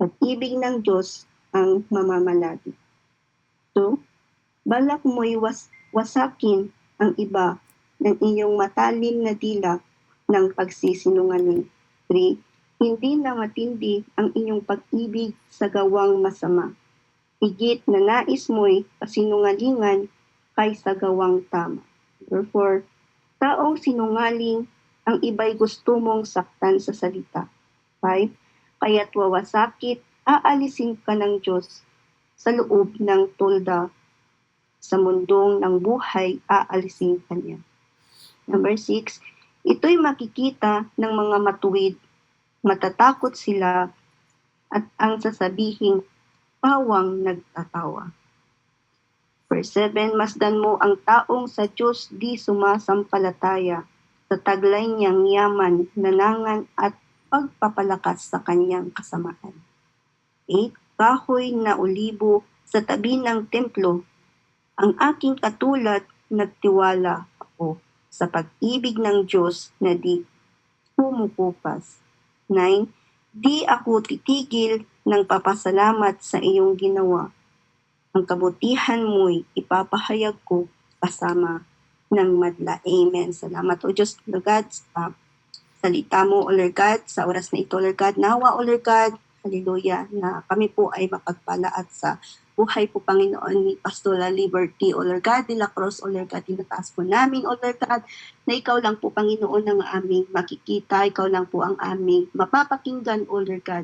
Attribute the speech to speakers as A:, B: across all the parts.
A: Pag-ibig ng Diyos ang mamamalagi. So, balak mo'y wasakin ang iba ng iyong matalim na dila ng pagsisinungaling. 3. Hindi na matindi ang inyong pag-ibig sa gawang masama. Higit na nais mo'y pasinungalingan kaysa gawang tama. Therefore, taong sinungaling, ang iba'y gusto mong saktan sa salita. 5. Kaya't wawasakit, aalisin ka ng Diyos sa loob ng tulda. Sa mundong ng buhay, aalisin ka niya. Number 6, ito'y makikita ng mga matuwid. Matatakot sila at ang sasabihing pawang nagtatawa. Verse 7, masdan mo ang taong sa Diyos di sumasampalataya, sa taglay niyang yaman, nanangan at pagpapalakas sa kanyang kasamaan. 8, kahoy na olibo sa tabi ng templo, ang aking katulad nagtiwala ako sa pag-ibig ng Diyos na di pumupupas. 9, di ako titigil ng papasalamat sa iyong ginawa. Ang kabutihan mo'y ipapahayag ko kasama ng madla. Amen. Salamat o Diyos, Lord God, sa salita mo, O Lord God, sa oras na ito, Lord God. Nawa, O Lord God, hallelujah, na kami po ay mapagpala at sa buhay po, Panginoon, ni Pastoral Liberty, O Lord God, de la Cruz, O Lord God, tinataas po namin, O Lord God, na ikaw lang po, Panginoon, ang aming makikita, ikaw lang po ang aming mapapakinggan, O Lord God,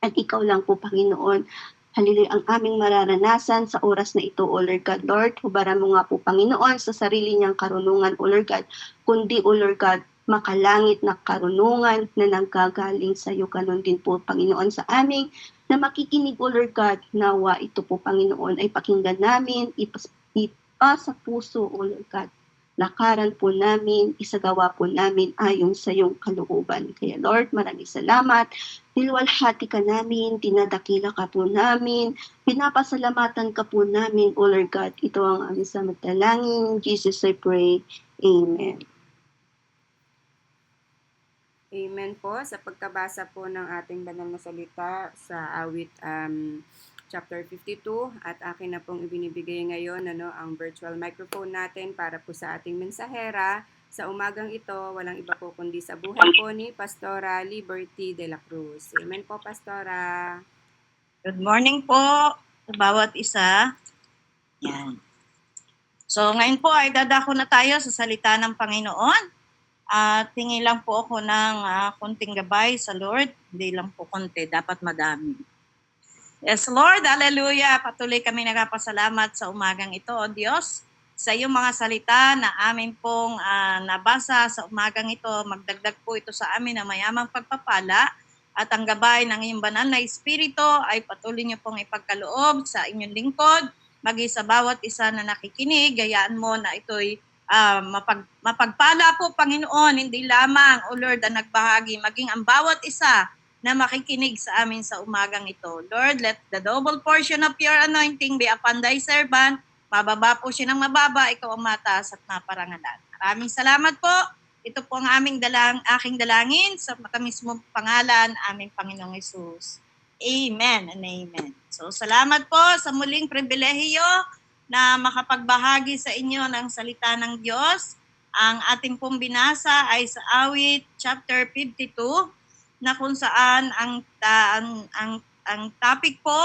A: at ikaw lang po, Panginoon, hallelujah, ang aming mararanasan sa oras na ito, O Lord God. Lord, hubaran mo nga po, Panginoon, sa sarili niyang karunungan, O Lord God, kundi, O Lord God, makalangit na karunungan na nanggagaling sa iyo, kanon din po, Panginoon, sa aming na makikinig, O Lord God, nawa ito po, Panginoon, ay pakinggan namin, ipasa puso, O Lord God, lakaran po namin, isagawa po namin ayon sa iyong kalooban. Kaya Lord, maraming salamat. Nilwalhati ka namin, dinadakila ka po namin, pinapasalamatan ka po namin, O Lord God. Ito ang aming samantalangin. In Jesus I pray. Amen.
B: Amen po sa pagkabasa po ng ating banal na salita sa awit chapter 52 at akin na pong ibinibigay ngayon ang virtual microphone natin para po sa ating mensahera. Sa umagang ito, walang iba po kundi sa buhay po ni Pastora Liberty de la Cruz. Amen po, Pastora.
C: Good morning po sa bawat isa. Yan. So ngayon po ay dadako na tayo sa salita ng Panginoon. At tingin lang po ako ng konting gabay sa Lord. Hindi lang po konti, dapat madami. Yes, Lord, hallelujah. Patuloy kami nagpapasalamat sa umagang ito, O Diyos, sa iyong mga salita na amin pong nabasa sa umagang ito. Magdagdag po ito sa amin na mayamang pagpapala at ang gabay ng iyong banal na Espiritu ay patuloy niyo pong ipagkaloob sa inyong lingkod, maging sa bawat isa na nakikinig. Gayaan mo na ito'y mapagpala po, Panginoon, hindi lamang, O Lord, ang nagbahagi, maging ang bawat isa na makikinig sa amin sa umagang ito. Lord, let the double portion of your anointing be upon thy servant. Mababa po siya ng mababa, ikaw ang mataas at maparangalan. Maraming salamat po. Ito po ang aking dalangin sa matamismong pangalan, aming Panginoong Hesus. Amen and amen. So salamat po sa muling pribilehiyo na makapagbahagi sa inyo ng salita ng Diyos. Ang ating pong binasa ay sa awit chapter 52 na kung saan ang topic po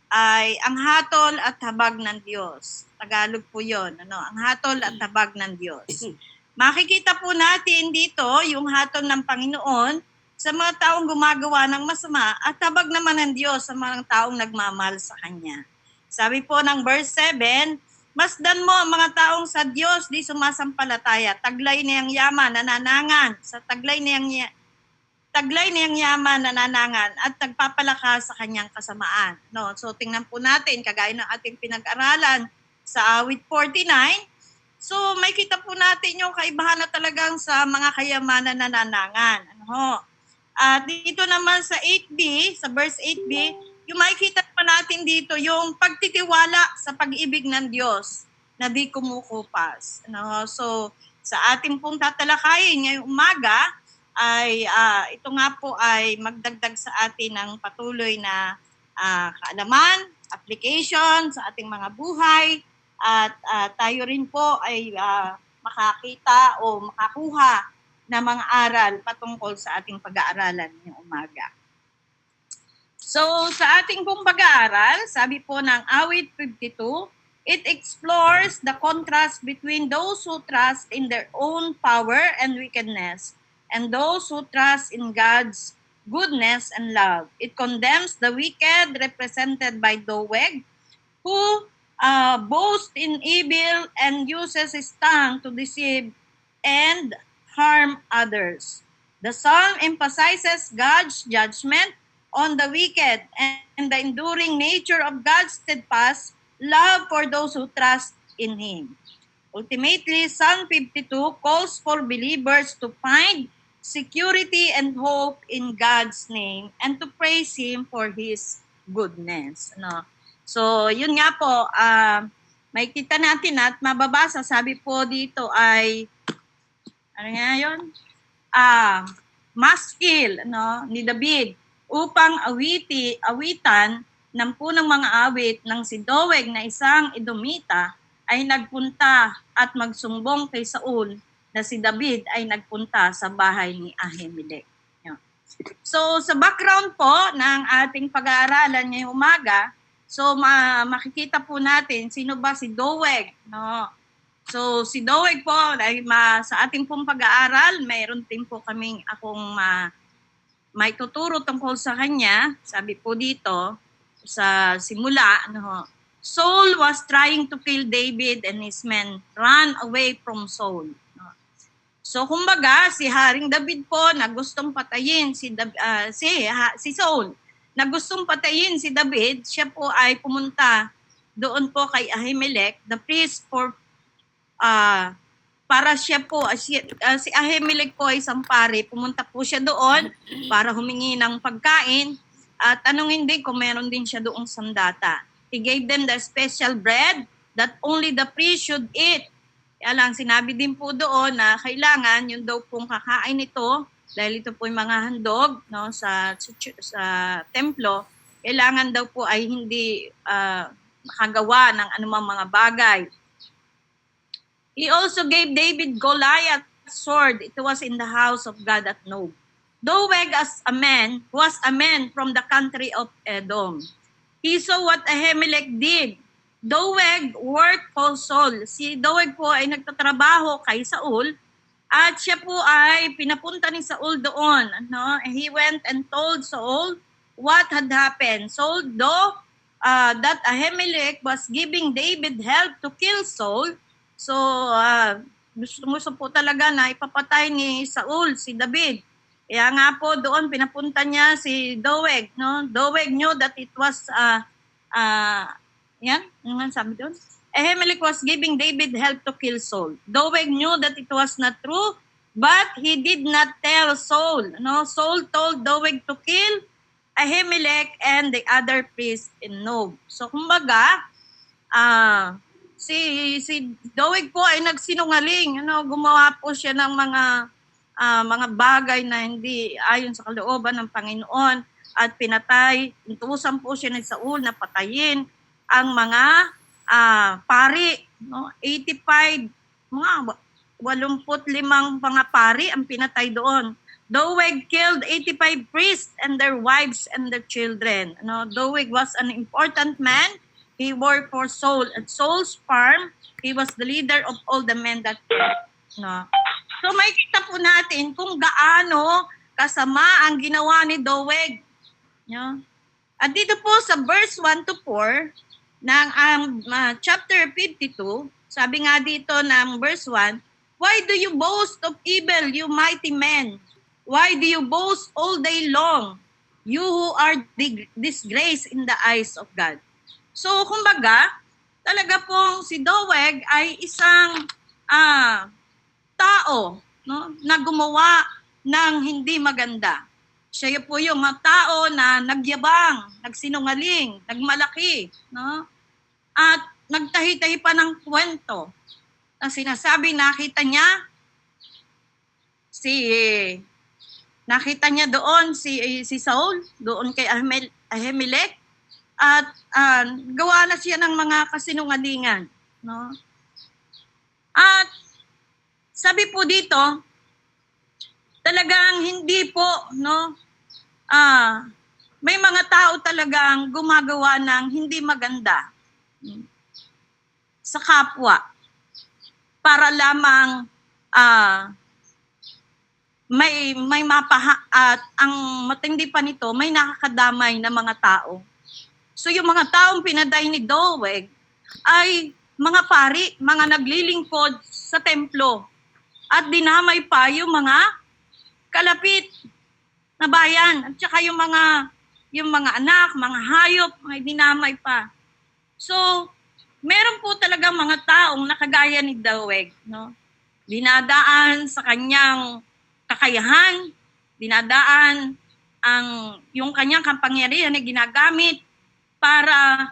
C: ay ang hatol at habag ng Diyos. Tagalog po 'yon, ang hatol at habag ng Diyos. Makikita po natin dito yung hatol ng Panginoon sa mga taong gumagawa ng masama at habag naman ng Diyos sa mga taong nagmamahal sa Kanya. Sabi po ng verse 7, masdan mo ang mga taong sa Diyos di sumasampalataya, taglay niyang yaman, nananangan, sa taglay niyang yaman, nananangan, at nagpapalakas sa kanyang kasamaan. No? So tingnan po natin, kagaya ng ating pinag-aralan sa awit 49, so may kita po natin yung kaibahan na talagang sa mga kayamanan na nananangan. At dito naman sa 8b, sa verse 8b, yung makikita pa natin dito yung pagtitiwala sa pag-ibig ng Diyos na di kumukupas. So sa ating pong tatalakayin ngayong umaga, ay ito nga po ay magdagdag sa atin ng patuloy na kaalaman, application sa ating mga buhay, at tayo rin po ay makakita o makakuha ng mga aral patungkol sa ating pag-aaralan ngayong umaga. So, sa ating pong pag-aaral, sabi po ng awit 52, it explores the contrast between those who trust in their own power and wickedness and those who trust in God's goodness and love. It condemns the wicked represented by Doeg, who boasts in evil and uses his tongue to deceive and harm others. The psalm emphasizes God's judgment on the wicked and the enduring nature of God's steadfast love for those who trust in Him. Ultimately, Psalm 52 calls for believers to find security and hope in God's name and to praise Him for His goodness. No? So, yun nga po, makikita natin at mababasa, sabi po dito ay, ano nga yun? Maskil ni David upang awitan ng punang mga awit ng si Doeg na isang Edomita ay nagpunta at magsumbong kay Saul na si David ay nagpunta sa bahay ni Ahimelech. So sa background po ng ating pag-aaralan ngayong umaga, so makikita po natin sino ba si Doeg, no? So si Doeg po ay sa ating pong pag-aaral, mayroon din po kaming akong may tuturo tungkol sa kanya. Sabi po dito sa simula, Saul was trying to kill David and his men ran away from Saul. So kumbaga si Haring David po na gustong patayin si Saul, na gustong patayin si David, siya po ay pumunta doon po kay Ahimelech, the priest, para siya po, si Ahimelech po ay isang pare, pumunta po siya doon para humingi ng pagkain at tanungin din kung meron din siya doong sandata. He gave them the special bread that only the priest should eat. Kaya lang, sinabi din po doon na kailangan yung daw pong kakain ito, dahil ito po yung mga handog sa templo, kailangan daw po ay hindi makagawa ng anumang mga bagay. He also gave David Goliath's sword. It was in the house of God at Nob. Doeg was a man from the country of Edom. He saw what Ahimelech did. Doeg worked for Saul. Si Doeg po ay nagtatrabaho kay Saul at siya po ay pinapunta ni Saul doon. He went and told Saul what had happened. Saul, though that Ahimelech was giving David help to kill Saul, so, gusto po talaga na ipapatay ni Saul si David. Kaya nga po doon pinapunta niya si Doeg. Doeg knew that it was, ano sabi doon? Ahimelech was giving David help to kill Saul. Doeg knew that it was not true, but he did not tell Saul. Saul told Doeg to kill Ahimelech and the other priest in Nob. So, kumbaga, si Doeg po ay nagsinungaling, gumawa po siya ng mga bagay na hindi ayon sa kalooban ng Panginoon at pinatay, intuusan po siya ni Saul na patayin ang mga pari, 85, mga 85 mga pari ang pinatay doon. Doeg killed 85 priests and their wives and their children. Doeg was an important man. He worked for Saul. At Saul's farm, he was the leader of all the men that So makikita po natin kung gaano kasama ang ginawa ni Doeg. At dito po sa verse 1 to 4 ng chapter 52, sabi nga dito ng verse 1, why do you boast of evil, you mighty men? Why do you boast all day long, you who are disgraced in the eyes of God? So, kumbaga, talaga pong si Doeg ay isang tao na gumawa ng hindi maganda. Siya po yung mga tao na nagyabang, nagsinungaling, nagmalaki, at nagtahi-tahi pa ng kwento. Na sinasabi, nakita niya si nakita niya doon si Saul, doon kay Ahimelech, at gawa na siya ng mga kasinungalingan, no? At sabi po dito, talagang hindi po, no, may mga tao talagang gumagawa ng hindi maganda sa kapwa para lamang may at ang matindi pa nito, may nakakadamay na mga tao. So yung mga taong pinaday ni Doeg ay mga pari, mga naglilingkod sa templo, at dinamay pa yung mga kalapit na bayan, at saka yung mga anak, mga hayop, may dinamay pa. So meron po talaga mga taong nakagaya ni Doeg, no? Dinadaan sa kanyang kakayahan, dinadaan yung kanyang kapangyarihan na ginagamit para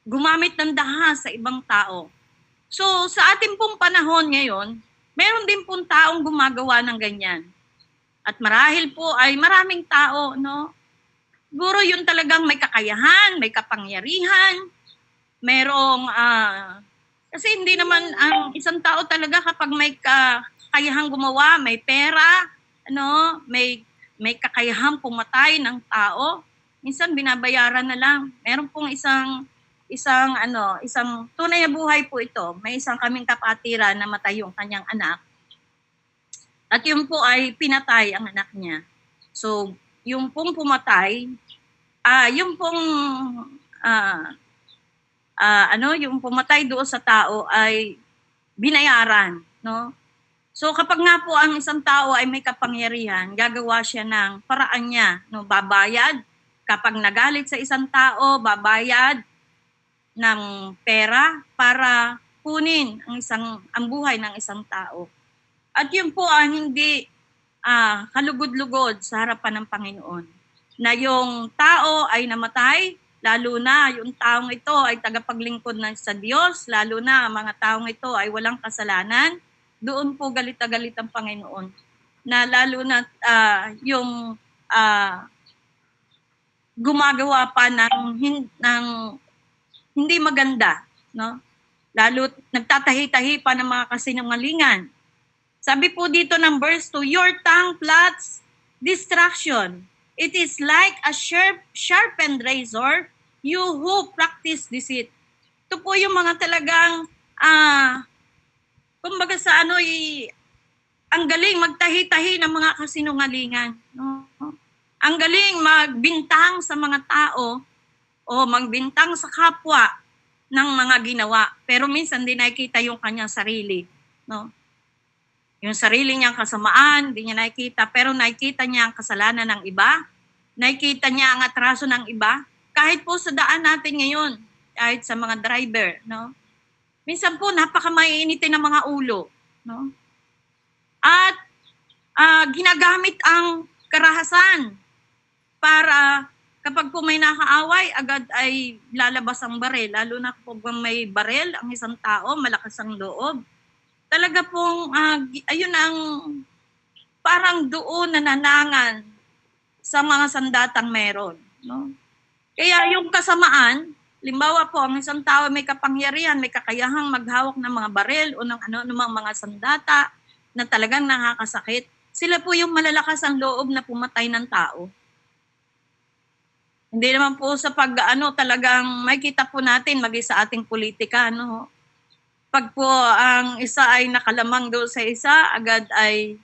C: gumamit ng dahas sa ibang tao. So sa ating pong panahon ngayon, meron din pong taong gumagawa ng ganyan. At marahil po ay maraming tao, no? Siguro yun talagang may kakayahan, may kapangyarihan, merong kasi hindi naman ang isang tao talaga kapag may kakayahang gumawa, may pera, ano, may kakayahang pumatay ng tao, minsan binabayaran na lang. Meron pong isang tunay na buhay po ito. May isang kaming kapatiran na matay yung kanyang anak. At yun po ay pinatay ang anak niya. So, yung pong pumatay, yung pong yung pumatay doon sa tao ay binayaran, no? So kapag nga po ang isang tao ay may kapangyarihan, gagawa siya ng paraan niya, no? Babayad. Kapag nagalit sa isang tao, babayad ng pera para kunin ang buhay ng isang tao. At yun po ang hindi kalugod-lugod sa harapan ng Panginoon. Na yung tao ay namatay, lalo na yung taong ito ay tagapaglingkod sa Diyos, lalo na ang mga taong ito ay walang kasalanan, doon po galit na galit ang Panginoon. Na lalo na yung gumagawa pa ng hindi maganda, no? Lalo nagtatahi-tahi pa ng mga kasinungalingan. Sabi po dito ng verse 2, your tongue plots destruction. It is like a sharpened razor, you who practice deceit. Ito po yung mga talagang, kumbaga sa ang galing magtahi-tahi ng mga kasinungalingan. No? Ang galing magbintang sa mga tao o magbintang sa kapwa ng mga ginawa. Pero minsan di nakikita yung kanyang sarili. No? Yung sarili niyang kasamaan, di niya nakikita, pero nakikita niya ang kasalanan ng iba, nakikita niya ang atraso ng iba, kahit po sa daan natin ngayon, kahit sa mga driver, no? Minsan po, napaka-maiinitin ng mga ulo, no? At ginagamit ang karahasan para kapag po may nakaaway, agad ay lalabas ang barel, lalo na kapag may barel ang isang tao, malakas ang loob. Talaga pong, ayun ang parang doon nananangan sa mga sandatang meron. No? Kaya yung kasamaan, limbawa po, ang isang tao may kapangyarihan, may kakayahang maghawak ng mga baril o ng mga sandata na talagang nakakasakit, sila po yung malalakas ang loob na pumatay ng tao. Hindi naman po sa talagang makikita po natin maging sa ating politika, no? Pag po ang isa ay nakalamang doon sa isa, agad ay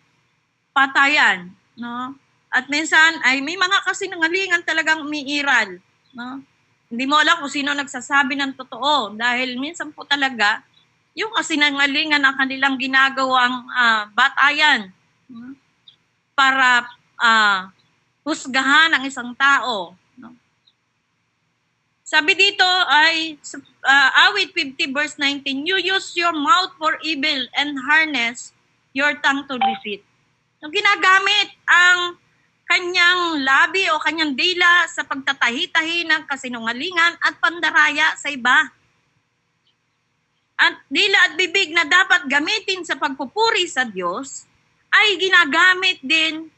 C: patayan, no? At minsan ay may mga kasinungalingan talagang umiiral, no? Hindi mo alam kung sino nagsasabi ng totoo dahil minsan po talaga yung kasinungalingan ang kanilang ginagawang batayan, no? Para husgahan ang isang tao, no? Sabi dito ay awit 50 verse 19, you use your mouth for evil and harness your tongue to deceit. So, ginagamit ang kanyang labi o kanyang dila sa pagtatahi-tahi ng kasinungalingan at pandaraya sa iba. At dila at bibig na dapat gamitin sa pagpupuri sa Diyos ay ginagamit din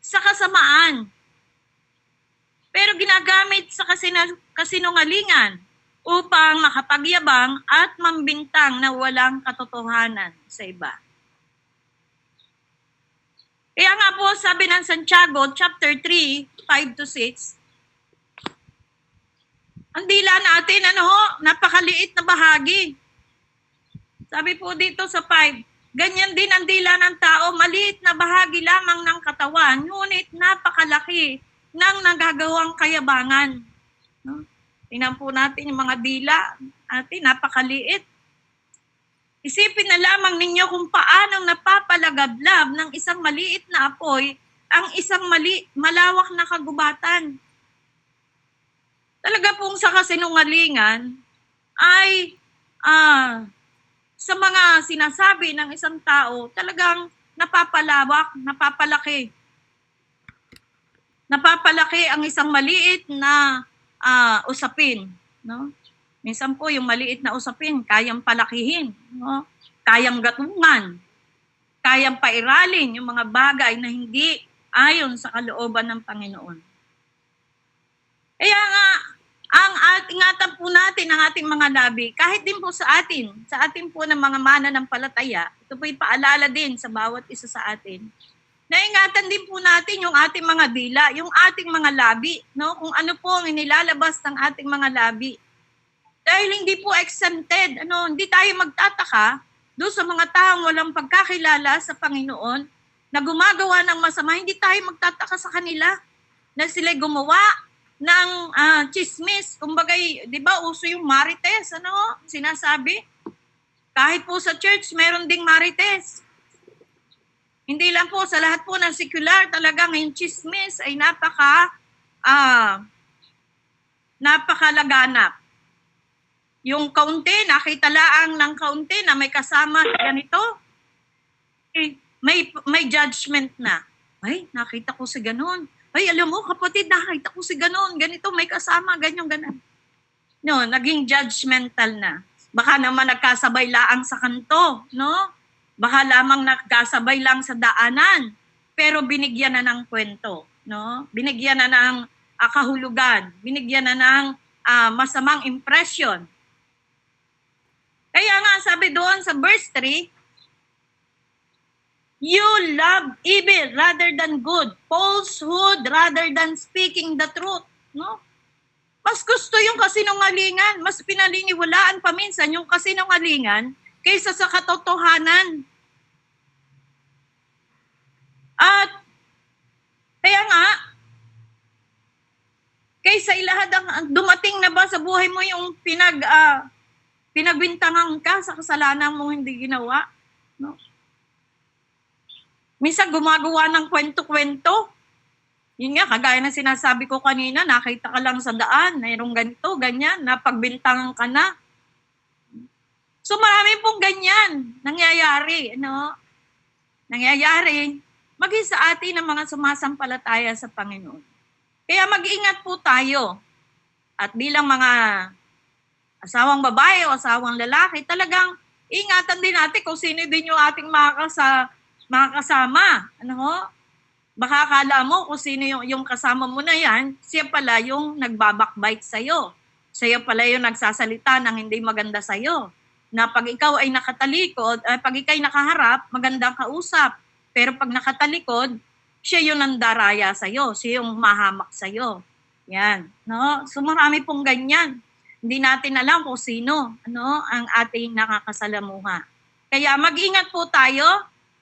C: sa kasamaan. Pero ginagamit sa kasinungalingan upang makapagyabang at mambintang na walang katotohanan sa iba. Kaya nga po sabi ng Santiago chapter 3, 5-6, ang dila natin, napakaliit na bahagi. Sabi po dito sa 5, ganyan din ang dila ng tao, maliit na bahagi lamang ng katawan, ngunit napakalaki ng nagagawang kayabangan. No? Tingnan po natin yung mga dila natin, napakaliit. Isipin na lamang ninyo kung paanong napapalagablab ng isang maliit na apoy ang isang malawak na kagubatan. Talaga pong sa kasinungalingan ay sa mga sinasabi ng isang tao, talagang napapalawak, napapalaki. Napapalaki ang isang maliit na usapin. No? Minsan po yung maliit na usapin, kayang palakihin. No? Kayang gatungan. Kayang pairalin yung mga bagay na hindi ayon sa kalooban ng Panginoon. Kaya nga, ingatan po natin ang ating mga labi, kahit din po sa atin po ng mga mananampalataya, ito po'y paalala din sa bawat isa sa atin, na ingatan din po natin yung ating mga dila, yung ating mga labi, no? Kung ano po ang inilalabas ng ating mga labi. Dahil hindi po exempted, hindi tayo magtataka doon sa mga taong walang pagkakilala sa Panginoon na gumagawa ng masama, hindi tayo magtataka sa kanila na sila'y gumawa ng chismis. Kumbaga, di ba, uso yung marites, sinasabi? Kahit po sa church, meron ding marites. Hindi lang po, sa lahat po ng secular, talagang yung chismis ay napakalaganap. Yung kaunti, nakita laang ng kaunti na may kasama ganito, may judgment na. Ay, nakita ko si ganon. Ay, alam mo, kapatid, nakita ko si ganon. Ganito, may kasama, ganyan. No, naging judgmental na. Baka naman nagkasabay laang sa kanto, no? Baka lamang nagkasabay lang sa daanan. Pero binigyan na ng kwento, no? Binigyan na ng kahulugan. Binigyan na ng masamang impression. Kaya nga, sabi doon sa verse 3, you love evil rather than good, falsehood rather than speaking the truth. No? Mas gusto yung kasinungalingan, mas pinaliniwalaan pa minsan yung kasinungalingan kaysa sa katotohanan. At kaya nga, kaysa ilahad ang dumating na ba sa buhay mo yung pinagbintangan ka sa kasalanan mo hindi ginawa. No? Minsan gumagawa ng kwento-kwento. Yun nga, kagaya na sinasabi ko kanina, nakita ka lang sa daan, mayroong ganito, ganyan, napagbintangan ka na. So marami pong ganyan nangyayari. Nangyayari, maging sa atin ng mga sumasampalataya sa Panginoon. Kaya mag-ingat po tayo. At bilang mga asawang babae o asawang lalaki, talagang ingatan din natin kung sino din yung ating mga kasama. Baka akala mo kung sino yung kasama mo na yan, siya pala yung nagbabakbite sa'yo. Siya pala yung nagsasalita ng hindi maganda sa'yo. Na pag ikaw ay nakatalikod, pag ikaw ay nakaharap, magandang kausap. Pero pag nakatalikod, siya yung nandaraya sa'yo. Siya yung mahamak sa'yo. Yan. No? So marami pong ganyan. Hindi natin alam kung sino ang ating nakakasalamuha. Kaya mag-ingat po tayo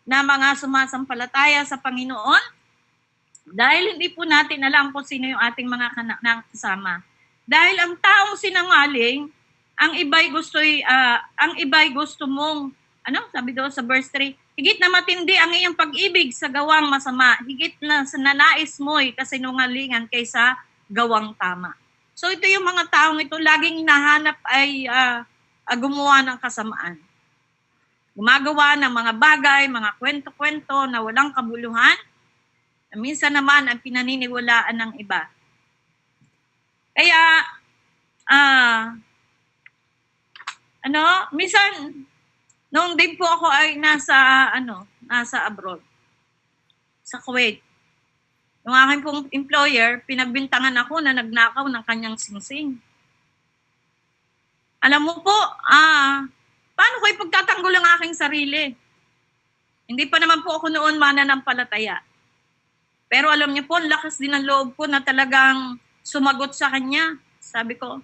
C: na mga sumasampalataya sa Panginoon dahil hindi po natin alam kung sino yung ating mga kasama. Dahil ang taong sinangaling, ang iba'y gusto mong, sabi doon sa verse 3, higit na matindi ang iyong pag-ibig sa gawang masama, higit na sa nanais mo'y kasinungalingan kaysa gawang tama. So ito yung mga taong ito, laging hinahanap ay gumawa ng kasamaan. Gumagawa ng mga bagay, mga kwento-kwento na walang kabuluhan, na minsan naman ang pinaniniwalaan ng iba. Kaya, minsan, noong din po ako ay nasa abroad, sa Kuwait. Yung aking pong employer, pinagbintangan ako na nagnakaw ng kanyang singsing. Alam mo po, paano ko ipagtatanggol ang aking sarili? Hindi pa naman po ako noon mananampalataya. Pero alam niyo po, lakas din ng loob ko na talagang sumagot sa kanya. Sabi ko,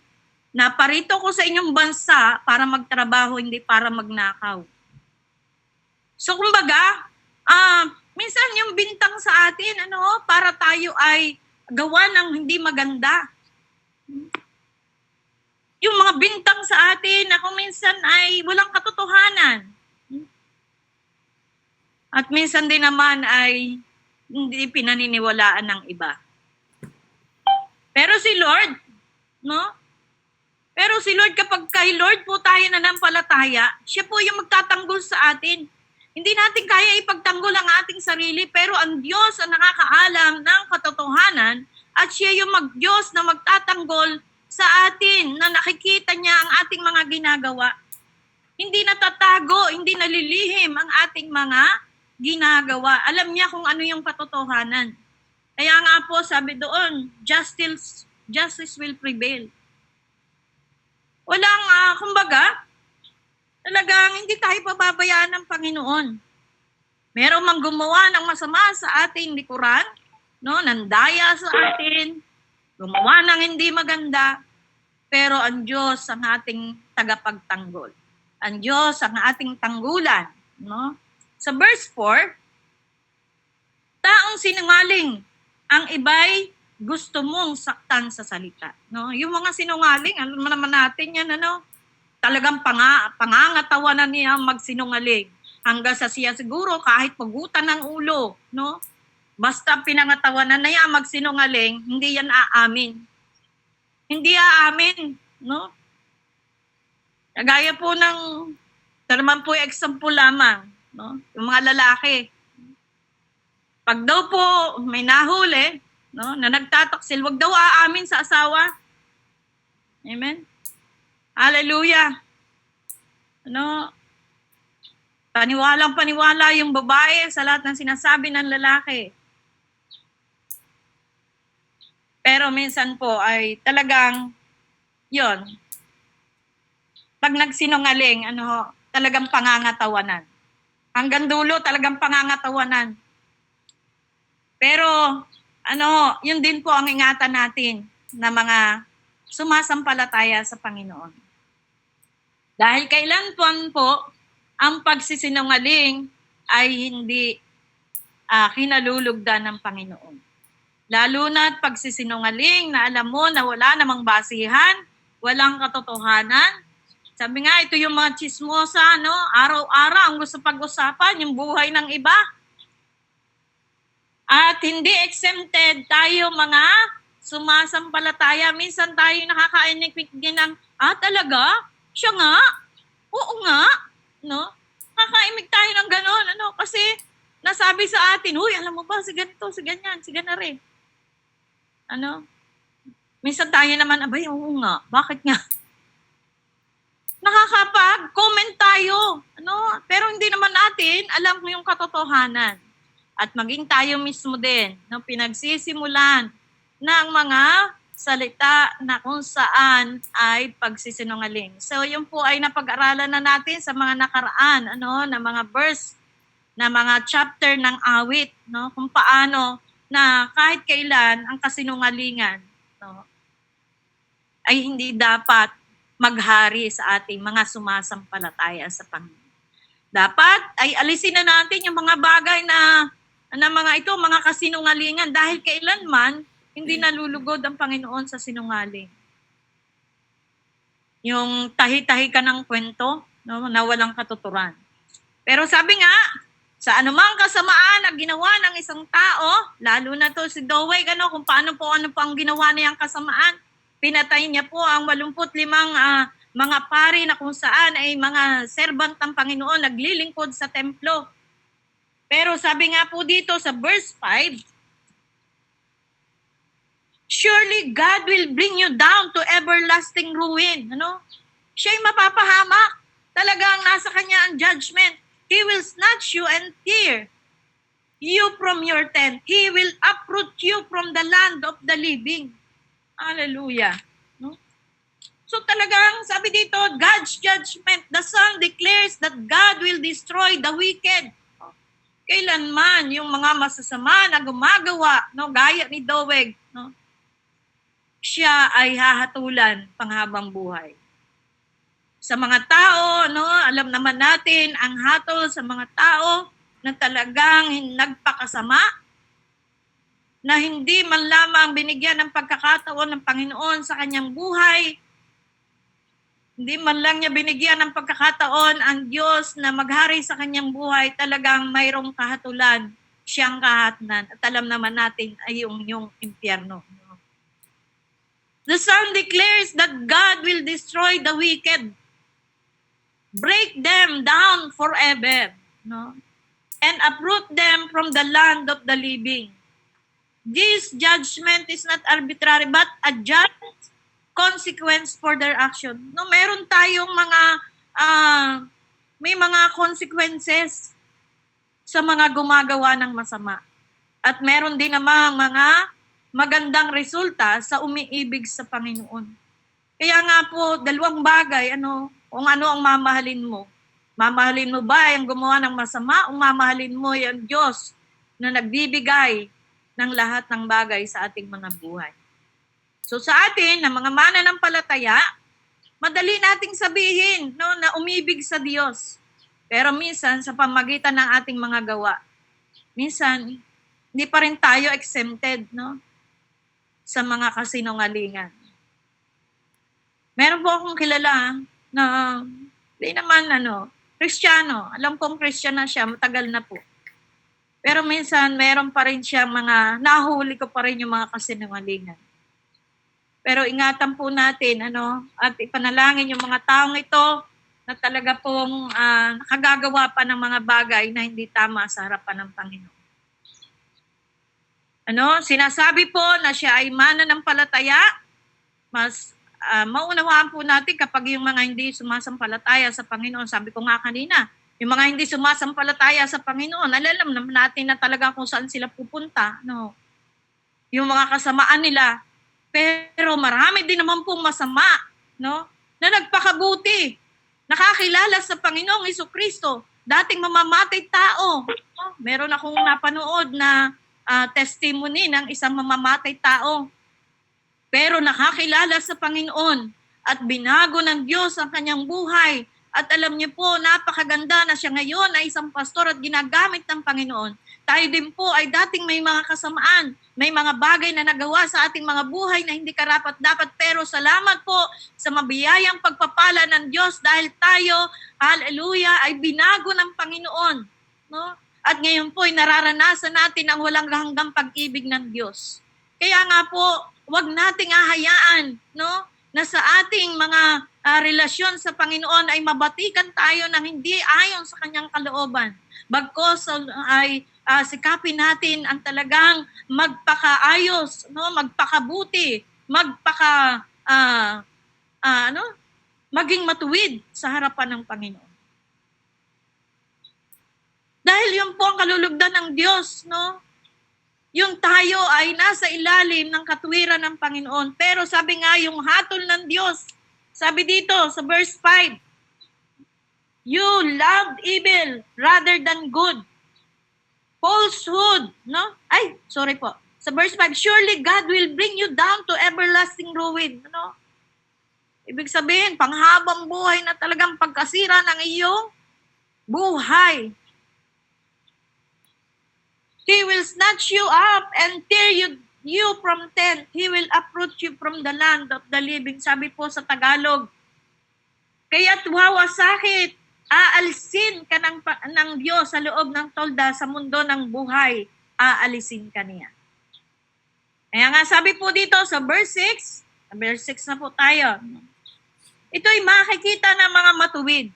C: naparito ko sa inyong bansa para magtrabaho, hindi para magnakaw. So kumbaga, minsan yung bintang sa atin, para tayo ay gawa ng hindi maganda. Yung mga bintang sa atin na kung minsan ay walang katotohanan. At minsan din naman ay hindi pinaniniwalaan ng iba. Pero si Lord, Pero si Lord, kapag kay Lord po tayo nanampalataya, siya po yung magtatanggol sa atin. Hindi natin kaya ipagtanggol ang ating sarili, pero ang Diyos ang nakakaalam ng katotohanan at siya yung Diyos na magtatanggol sa atin, na nakikita niya ang ating mga ginagawa. Hindi natatago, hindi nalilihim ang ating mga ginagawa. Alam niya kung ano yung katotohanan. Kaya nga po, sabi doon, justice will prevail. Walang, kumbaga, talagang hindi tayo pababayaan ng Panginoon. Meron mang gumawa ng masama sa ating likuran, nandaya sa atin, gumawa ng hindi maganda, pero ang Diyos ang ating tagapagtanggol. Ang Diyos ang ating tanggulan. Sa verse 4, taong sinungaling, ang iba'y gusto mong saktan sa salita. Yung mga sinungaling, alam mo naman natin yan, talagang pangangatawanan niya magsinungaling. Hanggang sa siya siguro kahit pagutan ng ulo, basta pinangatawanan na yan magsinungaling, hindi yan aamin. Hindi aamin, Kagaya po ng, naman po yung example lamang, yung mga lalaki. Pag daw po may nahuli, na nagtataksil, wag daw aamin sa asawa. Amen? Hallelujah. Paniwalang-paniwala yung babae sa lahat ng sinasabi ng lalaki. Pero minsan po ay talagang, yon. Pag nagsinungaling, talagang pangangatawanan. Hanggang dulo, talagang pangangatawanan. Pero, yun din po ang ingatan natin na mga sumasampalataya sa Panginoon. Dahil kailanman po, ang pagsisinungaling ay hindi kinalulugdan ng Panginoon. Lalo na pagsisinungaling na alam mo na wala namang basihan, walang katotohanan. Sabi nga, ito yung mga chismosa, araw-araw ang gusto pag-usapan, yung buhay ng iba. At hindi exempted tayo mga sumasampalataya. Minsan tayo nakakainig ng, talaga? Siya nga? Oo nga? Nakakaimig tayo ng gano'n, kasi nasabi sa atin, huy, alam mo ba, si ganito, si ganyan, si ganare. Minsan tayo naman, abay, oo nga, bakit nga? Nakakapag-comment tayo, pero hindi naman natin alam kung yung katotohanan. At maging tayo mismo din, pinagsisimulan ng mga salita na kung saan ay pagsisinungaling. So, yun po ay napag-aralan na natin sa mga nakaraan, na mga verse, na mga chapter ng awit, kung paano na kahit kailan ang kasinungalingan, ay hindi dapat maghari sa ating mga sumasampalataya sa Panginoon. Dapat ay alisin na natin yung mga bagay na mga ito, mga kasinungalingan, dahil kailanman hindi nalulugod ang Panginoon sa sinungaling. Yung tahi-tahi ka ng kwento, na walang katuturan. Pero sabi nga, sa anumang kasamaan na ginawa ng isang tao, lalo na to si Doway, kung ano po ang ginawa niyang kasamaan, pinatay niya po ang 85 mga pari na kung saan ay mga servant ng Panginoon naglilingkod sa templo. Pero sabi nga po dito sa verse 5, surely God will bring you down to everlasting ruin. Siya'y mapapahamak. Talagang nasa kanya ang judgment. He will snatch you and tear you from your tent. He will uproot you from the land of the living. Hallelujah. No? So talagang sabi dito, God's judgment. The Psalm declares that God will destroy the wicked. Kailanman yung mga masasama na gumagawa, no, gaya ni Doeg, no, siya ay hahatulan panghabang buhay. Sa mga tao, no, alam naman natin ang hatol sa mga tao na talagang nagpakasama, na hindi man lamang binigyan ng pagkakataon ng Panginoon sa kanyang buhay, hindi man lang niya binigyan ng pagkakataon ang Diyos na maghari sa kanyang buhay, talagang mayroong kahatulan, siyang kahatnan. At alam naman natin ay yung impyerno. The Psalm declares that God will destroy the wicked, break them down forever, no? And uproot them from the land of the living. This judgment is not arbitrary but a just consequence for their action. No, meron tayong may mga consequences sa mga gumagawa ng masama. At meron din namang mga magandang resulta sa umiibig sa Panginoon. Kaya nga po, dalawang bagay, kung ano ang mamahalin mo. Mamahalin mo ba yung gumawa ng masama o mamahalin mo yung Diyos na nagbibigay ng lahat ng bagay sa ating mga buhay? So sa atin, na mga mananampalataya, madali nating sabihin, no, na umibig sa Diyos. Pero minsan, sa pamagitan ng ating mga gawa, minsan, hindi pa rin tayo exempted, no, sa mga kasinungalingan. Meron po akong kilala na hindi naman Kristiyano. Alam kong Kristiyano na siya, matagal na po. Pero minsan, meron pa rin siya nahuli ko pa rin yung mga kasinungalingan. Pero ingatan po natin, at ipanalangin yung mga taong ito na talaga pong nakagagawa pa ng mga bagay na hindi tama sa harapan ng Panginoon. Sinasabi po na siya ay mananampalataya, mas maunawaan po natin kapag yung mga hindi sumasampalataya sa Panginoon. Sabi ko nga kanina, yung mga hindi sumasampalataya sa Panginoon, alam naman natin na talaga kung saan sila pupunta. No? Yung mga kasamaan nila. Pero marami din naman pong masama, no, na nagpakabuti, nakakilala sa Panginoong Jesucristo, dating mamamatay tao. Meron akong napanood na testimony ng isang mamamatay tao. Pero nakakilala sa Panginoon at binago ng Diyos ang kanyang buhay. At alam niyo po, napakaganda na siya ngayon ay isang pastor at ginagamit ng Panginoon. Tayo din po ay dating may mga kasamaan, may mga bagay na nagawa sa ating mga buhay na hindi karapat-dapat. Pero salamat po sa mabiyayang pagpapala ng Diyos dahil tayo, hallelujah, ay binago ng Panginoon. No? At ngayon po ay nararanasan natin ang walang hanggang pag-ibig ng Diyos. Kaya nga po, huwag nating ahayaan, no, na sa ating mga relasyon sa Panginoon ay mabatikan tayo ng hindi ayon sa kanyang kalooban. Bagkos ay sikapin natin ang talagang magpakaayos, no, magpakabuti, maging matuwid sa harapan ng Panginoon. Dahil yun po ang kalulugdan ng Diyos, no? Yung tayo ay nasa ilalim ng katuwiran ng Panginoon. Pero sabi nga, yung hatol ng Diyos, sabi dito sa verse 5, you loved evil rather than good. Falsehood, no? Sa verse 5, surely God will bring you down to everlasting ruin. No? Ibig sabihin, panghabang buhay na talagang pagkasira ng iyong buhay. He will snatch you up and tear you from tent. He will uproot you from the land of the living. Sabi po sa Tagalog. Kaya't wawasakit, aalisin ka ng Diyos sa loob ng tolda sa mundo ng buhay. Aalisin ka niya. Kaya nga sabi po dito sa verse 6 na po tayo. Ito'y makikita ng mga matuwid.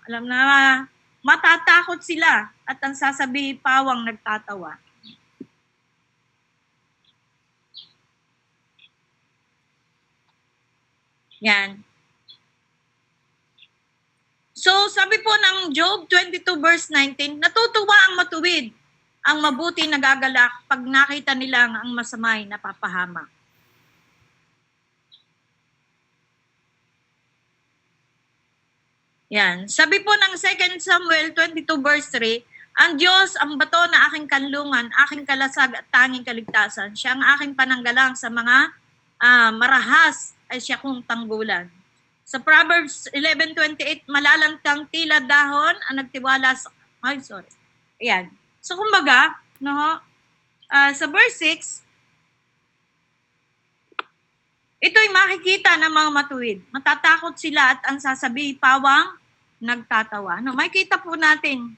C: Alam na, matatakot sila at ang sasabihin pawang nagtatawa. Yan. So, sabi po ng Job 22 verse 19, natutuwa ang matuwid ang mabuti nagagalak pag nakita nilang ang masamay napapahamak. Yan. Sabi po ng 2 Samuel 22 verse 3, ang Diyos, ang bato na aking kanlungan, aking kalasag at tanging kaligtasan. Siya ang aking pananggalang sa mga marahas ay siya kong tanggulan. Sa Proverbs 11:28, malalantang tila dahon ang nagtiwala sa... Ayan. So kumbaga, sa verse 6, ito'y makikita ng mga matuwid. Matatakot sila at ang sasabihin pawang nagtatawa. Makikita po natin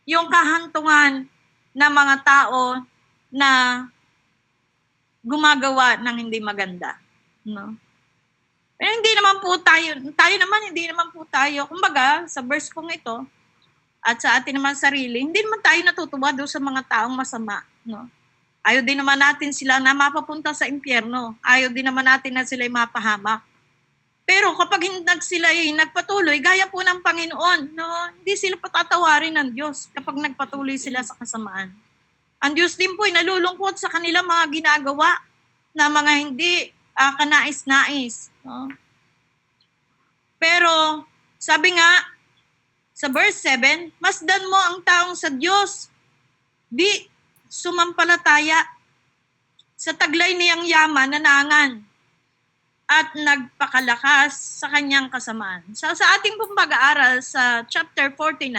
C: yung kahantungan ng mga tao na gumagawa ng hindi maganda. Pero hindi naman po hindi naman po tayo, kumbaga, sa verse pong ito, at sa atin naman sarili, hindi naman tayo natutuwa doon sa mga taong masama. Ayaw din naman natin sila na mapapunta sa impyerno. Ayaw din naman natin na sila'y mapahamak. Pero kapag sila nagpatuloy, gaya po ng Panginoon, hindi sila patatawarin ng Diyos kapag nagpatuloy sila sa kasamaan. Ang Diyos din po ay nalulungkot sa kanilang mga ginagawa na mga hindi kanais-nais. Pero sabi nga sa verse 7, masdan mo ang taong sa Diyos, di sumampalataya sa taglay niyang yaman na nangan at nagpakalakas sa kanyang kasamaan. So, sa ating pong pag-aaral sa chapter 49,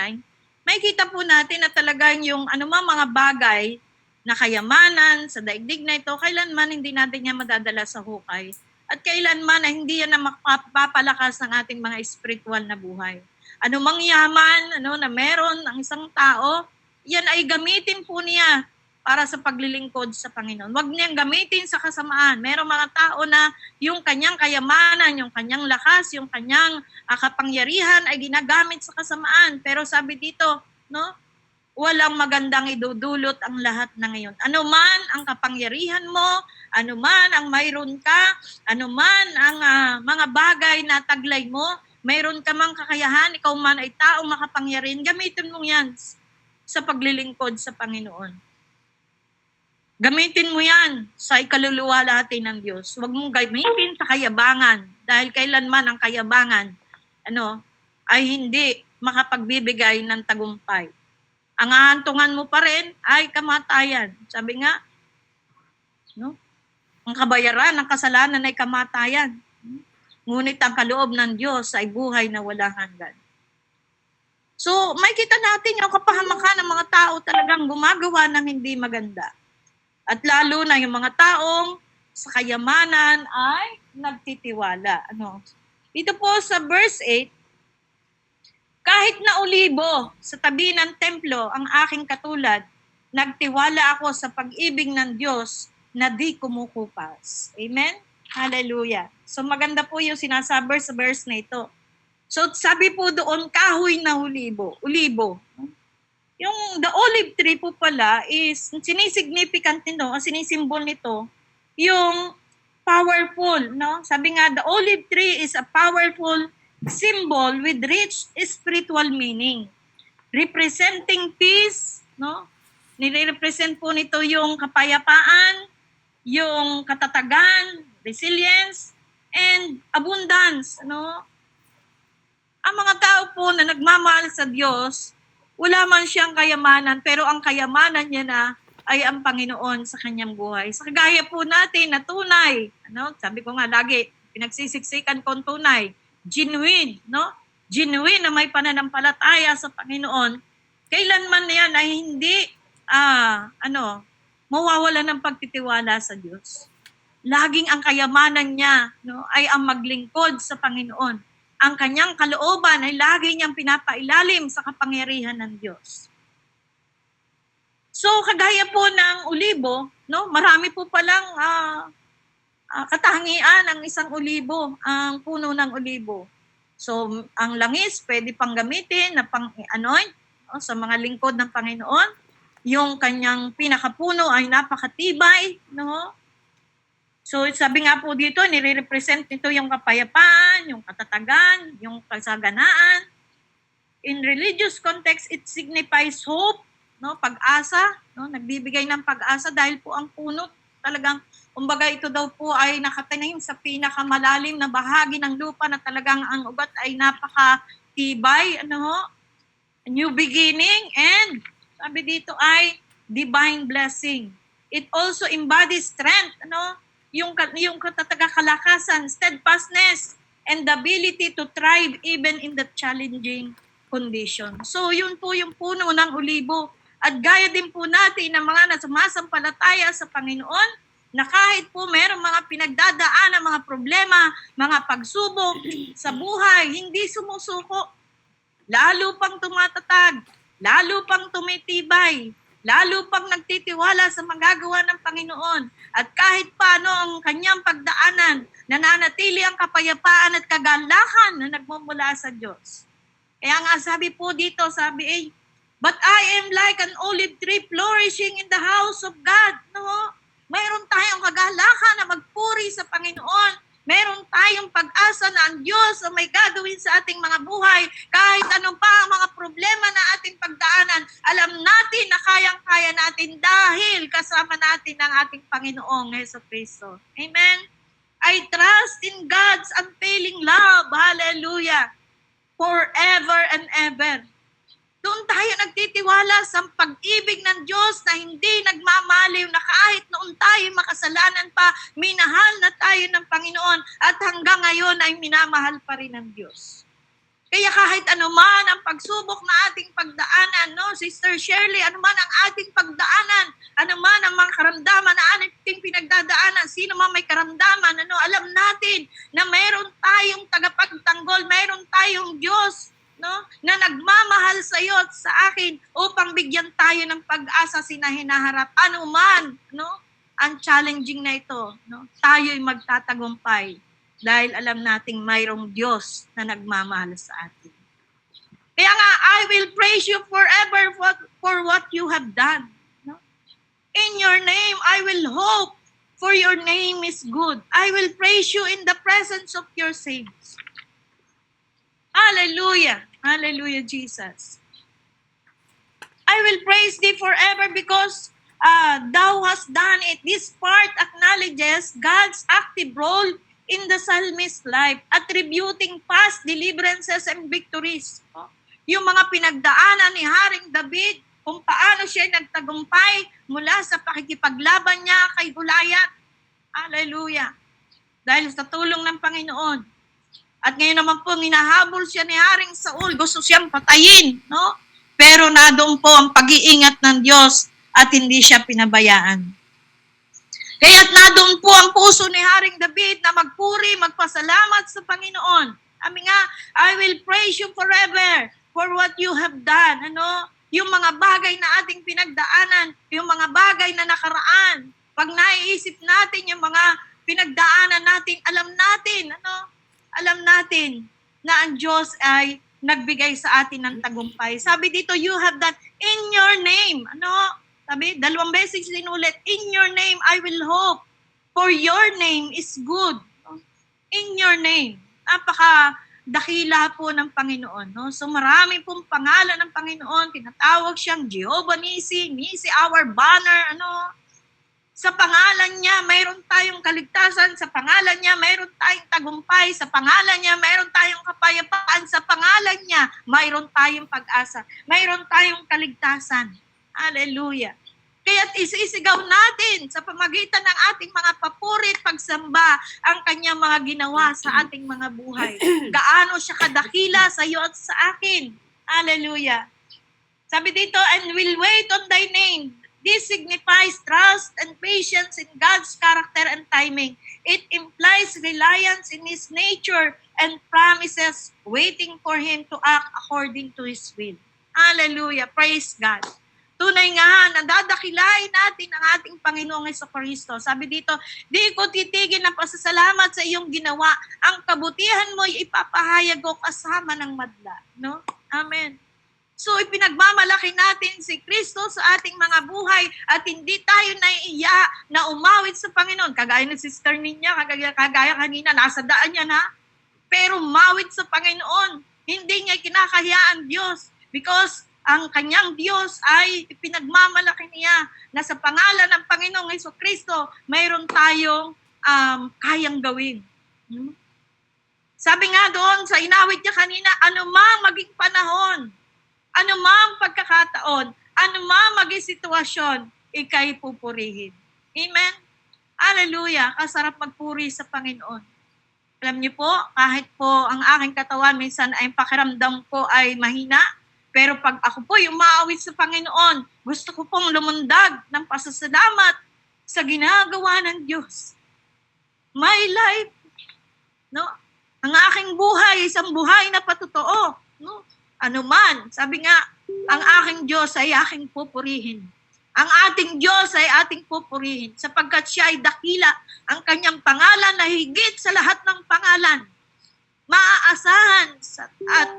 C: may kita po natin na talagang yung mga bagay na kayamanan sa daigdig na ito, kailanman hindi natin yan madadala sa hukay. At kailanman na hindi yan na mapapalakas ng ating mga spiritual na buhay. Anumang yaman na meron ang isang tao, yan ay gamitin po niya para sa paglilingkod sa Panginoon. Huwag niyang gamitin sa kasamaan. Merong mga tao na yung kanyang kayamanan, yung kanyang lakas, yung kanyang kapangyarihan ay ginagamit sa kasamaan. Pero sabi dito, walang magandang idudulot ang lahat na ngayon. Ano man ang kapangyarihan mo, ano man ang mayroon ka, ano man ang mga bagay na taglay mo, mayroon ka mang kakayahan, ikaw man ay taong makapangyarihan, gamitin mo yan sa paglilingkod sa Panginoon. Gamitin mo yan sa ikaluluwalhati ng Diyos. Huwag mong gamitin sa kayabangan dahil kailanman ang kayabangan ay hindi makapagbibigay ng tagumpay. Ang aantungan mo pa rin ay kamatayan. Sabi nga, ang kabayaran ng kasalanan ay kamatayan. Ngunit ang kaloob ng Diyos ay buhay na walang hanggan. So, may kita natin yung kapahamakan ng mga tao talagang gumagawa ng hindi maganda. At lalo na yung mga taong sa kayamanan ay nagtitiwala. Dito po sa verse 8, kahit na olibo sa tabi ng templo ang aking katulad, nagtiwala ako sa pag-ibig ng Diyos na di kumukupas. Amen? Hallelujah. So maganda po yung sinasabi sa verse na ito. So sabi po doon, kahoy na olibo. Yung the olive tree po pala is sinisignificant nito, sinisimbol nito, yung powerful, Sabi nga, the olive tree is a powerful symbol with rich spiritual meaning. Representing peace, Nire-represent po nito yung kapayapaan, yung katatagan, resilience, and abundance, Ang mga tao po na nagmamahal sa Diyos, wala man siyang kayamanan, pero ang kayamanan niya na ay ang Panginoon sa kanyang buhay. Sa kagaya po natin na tunay, sabi ko nga lagi, pinagsisiksikan kong tunay, genuine, genuine na may pananampalataya sa Panginoon, kailanman na yan ay hindi, mawawala ng pagtitiwala sa Diyos. Laging ang kayamanan niya, ay ang maglingkod sa Panginoon. Ang kanyang kalooban ay lagi niyang pinapailalim sa kapangyarihan ng Diyos. So, kagaya po ng olibo, marami po palang katangian ang isang olibo, ang puno ng olibo. So, ang langis, pwede pang gamitin na pang-anoint sa mga lingkod ng Panginoon. Yung kanyang pinakapuno ay napakatibay, So, sabi nga po dito, nire-represent nito yung kapayapaan, yung katatagan, yung kasaganaan. In religious context, it signifies hope, no? Pag-asa, no? Nagbibigay ng pag-asa dahil po ang puno talagang, kumbaga ito daw po ay nakatanim sa pinakamalalim na bahagi ng lupa na talagang ang ugat ay napaka-tibay, new beginning, and sabi dito ay divine blessing. It also embodies strength, yung kalakasan, steadfastness, and the ability to thrive even in the challenging condition. So yun po yung puno ng olibo. At gaya din po natin ng mga sumasampalataya sa Panginoon, na kahit po mayroong mga pinagdadaan, mga problema, mga pagsubok sa buhay, hindi sumusuko. Lalo pang tumatatag, lalo pang tumitibay, lalo pang nagtitiwala sa magagawa ng Panginoon. At kahit paano ang kanyang pagdaanan, nananatili ang kapayapaan at kagalakan na nagmumula sa Diyos. Kaya nga sabi po dito, but I am like an olive tree flourishing in the house of God. Mayroon tayong kagalakan na magpuri sa Panginoon. Meron tayong pag-asa na ang Diyos ang may gagawin sa ating mga buhay. Kahit anong pa ang mga problema na ating pagdaanan, alam natin na kayang-kaya natin dahil kasama natin ang ating Panginoong Jesucristo. Amen? I trust in God's unfailing love. Hallelujah. Forever and ever. Doon tayo nagtitiwala sa pag-ibig ng Diyos na hindi nagmamaliw, na kahit noon tayo makasalanan pa, minahal na tayo ng Panginoon at hanggang ngayon ay minamahal pa rin ng Diyos. Kaya kahit anuman ang pagsubok na ating pagdaanan, Sister Shirley, anuman ang ating pagdaanan, anuman ang mga karamdaman na ating pinagdadaanan, sino man may karamdaman, alam natin na mayroon tayong tagapagtanggol, mayroon tayong Diyos, na nagmamahal sa iyo at sa akin upang bigyan tayo ng pag-asa hinaharap. Anuman, ang challenging na ito, tayo'y magtatagumpay dahil alam nating mayroong Diyos na nagmamahal sa atin. Kaya nga, I will praise you forever for what you have done. In your name, I will hope, for your name is good. I will praise you in the presence of your saints. Hallelujah. Hallelujah, Jesus. I will praise thee forever because thou hast done it. This part acknowledges God's active role in the psalmist's life, attributing past deliverances and victories. Yung mga pinagdaanan ni Haring David, kung paano siya nagtagumpay mula sa pakikipaglaban niya kay Goliath. Hallelujah. Dahil sa tulong ng Panginoon. At ngayon naman po, hinahabol siya ni Haring Saul. Gusto siyang patayin, Pero nadoon po ang pag-iingat ng Diyos at hindi siya pinabayaan. Kaya't nadoon po ang puso ni Haring David na magpuri, magpasalamat sa Panginoon. Sabi nga, I will praise you forever for what you have done. Yung mga bagay na ating pinagdaanan, yung mga bagay na nakaraan. Pag naiisip natin yung mga pinagdaanan natin, alam natin na ang Diyos ay nagbigay sa atin ng tagumpay. Sabi dito, you have done in your name. Sabi, 2 beses sinulit, in your name I will hope, for your name is good. In your name. Napaka-dakila po ng Panginoon. So marami pong pangalan ng Panginoon, tinatawag siyang Jehovah Nisi, Nisi our banner, Sa pangalan niya, mayroon tayong kaligtasan. Sa pangalan niya, mayroon tayong tagumpay. Sa pangalan niya, mayroon tayong kapayapaan. Sa pangalan niya, mayroon tayong pag-asa. Mayroon tayong kaligtasan. Hallelujah. Kaya't isisigaw natin sa pamagitan ng ating mga papuri at pagsamba ang kanyang mga ginawa sa ating mga buhay. Gaano siya kadakila sa iyo at sa akin. Hallelujah. Sabi dito, and will wait on thy name. This signifies trust and patience in God's character and timing. It implies reliance in His nature and promises waiting for Him to act according to His will. Hallelujah. Praise God. Tunay nga, nadadakilain natin ang ating Panginoong Jesucristo. Sabi dito, di ko titigil ng pasasalamat sa iyong ginawa. Ang kabutihan mo ay ipapahayag ko kasama ng madla. Amen. So ipinagmamalaki natin si Kristo sa ating mga buhay at hindi tayo naiiya na umawit sa Panginoon. Kagaya ng sister niya, kagaya kanina, nasa daan niya na. Pero umawit sa Panginoon. Hindi niya kinakahiyaan Diyos because ang kanyang Diyos ay pinagmamalaki niya na sa pangalan ng Panginoong Hesukristo, mayroon tayong kayang gawin. Sabi nga doon sa inawit niya kanina, anumang maging panahon, anumang pagkakataon, anumang maging sitwasyon, ika'y pupurihin. Amen? Hallelujah! Kasarap magpuri sa Panginoon. Alam niyo po, kahit po ang aking katawan, minsan ay pakiramdam ko ay mahina, pero pag ako po yung maawit sa Panginoon, gusto ko pong lumundag ng pasasalamat sa ginagawa ng Diyos. My life, no? Ang aking buhay, isang buhay na patotoo. No? Ano man, sabi nga, ang aking Diyos ay aking pupurihin. Ang ating Diyos ay ating pupurihin sapagkat siya ay dakila, ang kanyang pangalan na higit sa lahat ng pangalan. Maaasahan at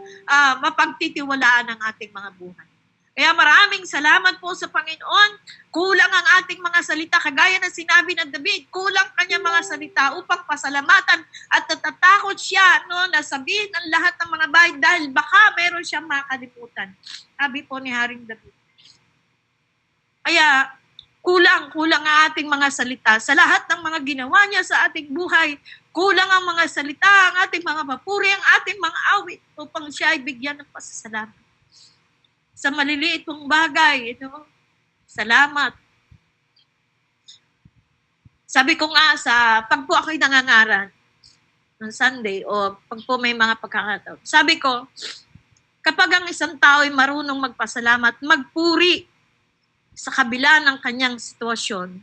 C: mapagtitiwalaan ang ating mga buhay. Kaya maraming salamat po sa Panginoon. Kulang ang ating mga salita. Kagaya ng sinabi ng David, kulang kanyang mga salita upang pasalamatan at natatakot siya na sabihin ang lahat ng mga bahay dahil baka meron siyang makalimutan. Sabi po ni Haring David. Kaya kulang ang ating mga salita. Sa lahat ng mga ginawa niya sa ating buhay, kulang ang mga salita, ang ating mga papuri, ang ating mga awit upang siya ay bigyan ng pasasalamat. Sa maliliit mong bagay, salamat. Sabi ko nga pag po ako'y nangangaral ng Sunday o pag po may mga pagkakataon, sabi ko, kapag ang isang tao ay marunong magpasalamat, magpuri sa kabila ng kanyang sitwasyon,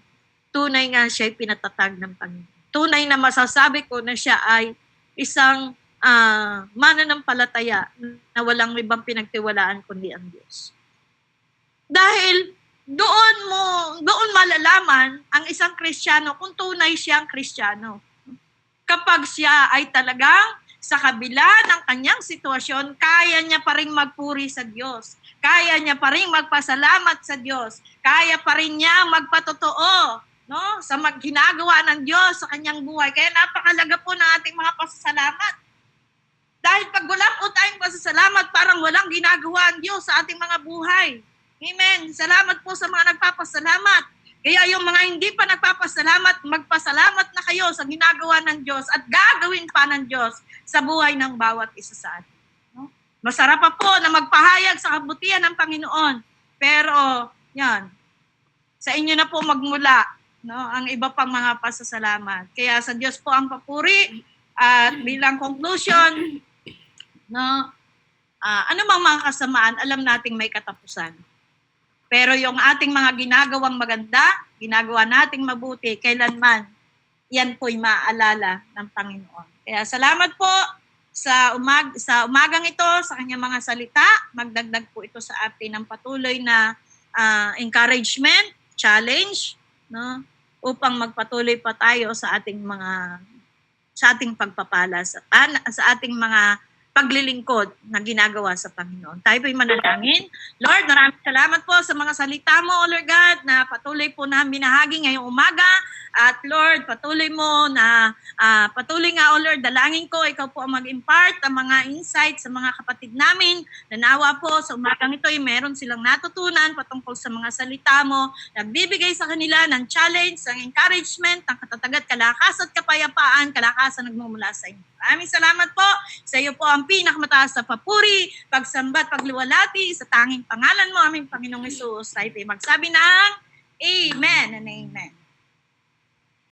C: tunay nga siya ay pinatatag ng Panginoon. Tunay na masasabi ko na siya ay isang mananampalataya na walang ibang pinagtiwalaan kundi ang Diyos. Dahil doon malalaman ang isang Kristiyano kung tunay siyang Kristiyano. Kapag siya ay talagang sa kabila ng kanyang sitwasyon, kaya niya pa rin magpuri sa Diyos. Kaya niya pa rin magpasalamat sa Diyos. Kaya pa rin niya magpatotoo sa ginagawa ng Diyos sa kanyang buhay. Kaya napakalaga po ng ating mga pasasalamat. Dahil pag wala po tayong pasasalamat, parang walang ginagawa ang Diyos sa ating mga buhay. Amen. Salamat po sa mga nagpapasalamat. Kaya yung mga hindi pa nagpapasalamat, magpasalamat na kayo sa ginagawa ng Diyos at gagawin pa ng Diyos sa buhay ng bawat isa sa atin. Masarap pa po na magpahayag sa kabutihan ng Panginoon. Pero, yan, sa inyo na po magmula ang iba pang mga pasasalamat. Kaya sa Diyos po ang papuri at bilang conclusion, ano mang mga kasamaan, alam nating may katapusan. Pero yung ating mga ginagawang maganda, ginagawa nating mabuti, kailanman, yan po'y maaalala ng Panginoon. Kaya salamat po sa umagang ito, sa kanyang mga salita. Magdagdag po ito sa atin ng patuloy na encouragement, challenge, upang magpatuloy pa tayo sa ating pagpapala, sa ating mga paglilingkod na ginagawa sa Panginoon. Tayo po'y manalangin. Lord, maraming salamat po sa mga salita mo, O Lord God, na patuloy po na binahagi ngayong umaga. At Lord, patuloy mo na, patuloy nga, O Lord, dalangin ko, ikaw po ang mag-impart ang mga insights sa mga kapatid namin. Nanawa po sa umagang ito, meron silang natutunan patungkol sa mga salita mo, nagbibigay sa kanila ng challenge, ng encouragement, ng katatagat, kalakas at kapayapaan, kalakasan nagmumula sa inyo. Maraming salamat po. Sa iyo po ang pinakamataas na papuri, pagsambat, pagliwalati sa tanging pangalan mo, aming Panginoong Hesus. Tayo magsabi ng Amen and Amen.